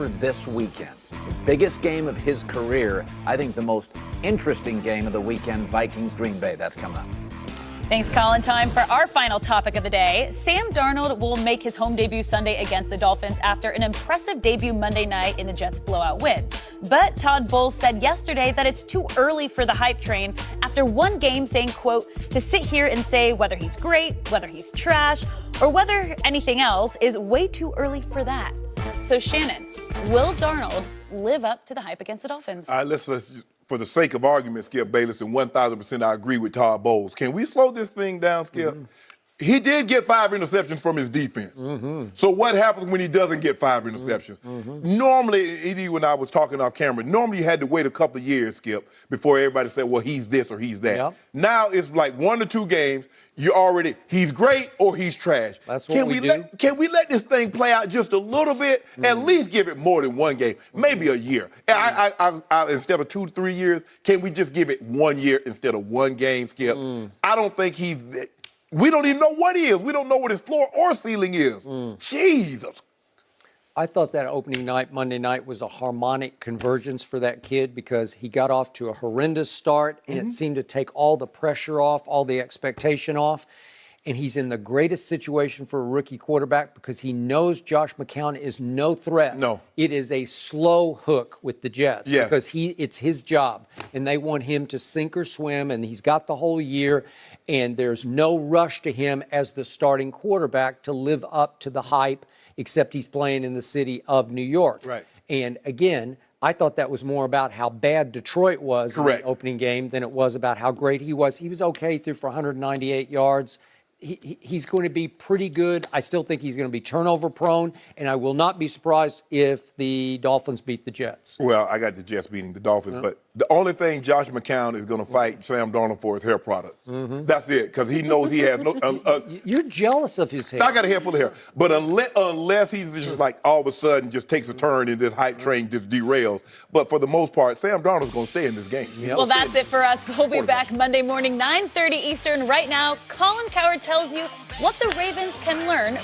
for this weekend. The biggest game of his career. I think the most interesting game of the weekend, Vikings-Green Bay. That's coming up. Thanks, Colin. Time for our final topic of the day. Sam Darnold will make his home debut Sunday against the Dolphins after an impressive debut Monday night in the Jets' blowout win. But Todd Bowles said yesterday that it's too early for the hype train after one game, saying, quote, to sit here and say whether he's great, whether he's trash, or whether anything else is way too early for that. So, Shannon, will Darnold live up to the hype against the Dolphins? Let's for the sake of argument, Skip Bayless, and 1,000% I agree with Todd Bowles. Can we slow this thing down, Skip? Mm-hmm. He did get 5 interceptions from his defense. Mm-hmm. So what happens when he doesn't get 5 interceptions? Mm-hmm. Normally, Edie, when I was talking off camera, normally you had to wait a couple of years, Skip, before everybody said, well, he's this or he's that. Yep. Now it's like 1 or 2 games. You already, he's great or he's trash. That's what we do. Can we let this thing play out just a little bit? At least give it more than 1 game, maybe a year. I instead of 2 to 3 years, can we just give it 1 year instead of 1 game, Skip? I don't think we don't even know what he is. We don't know what his floor or ceiling is. Jesus. I thought that opening night, Monday night, was a harmonic convergence for that kid because he got off to a horrendous start, and it seemed to take all the pressure off, all the expectation off. And he's in the greatest situation for a rookie quarterback because he knows Josh McCown is no threat. No. It is a slow hook with the Jets because it's his job, and they want him to sink or swim, and he's got the whole year, and there's no rush to him as the starting quarterback to live up to the hype, except he's playing in the city of New York. Right. And again, I thought that was more about how bad Detroit was in the opening game than it was about how great he was. He was okay, threw for 198 yards. He's going to be pretty good. I still think he's going to be turnover prone, and I will not be surprised if the Dolphins beat the Jets. Well, I got the Jets beating the Dolphins, but the only thing Josh McCown is going to fight Sam Darnold for is hair products. That's it, because he knows he has no. You're jealous of his hair. I got a hair full of hair, but unless he's just like all of a sudden just takes a turn and this hype train just derails. But for the most part, Sam Darnold's going to stay in this game. Well, that's it for us. We'll be back Monday morning, 9:30 Eastern. Right now, Colin Cowherd tells you what the Ravens can learn from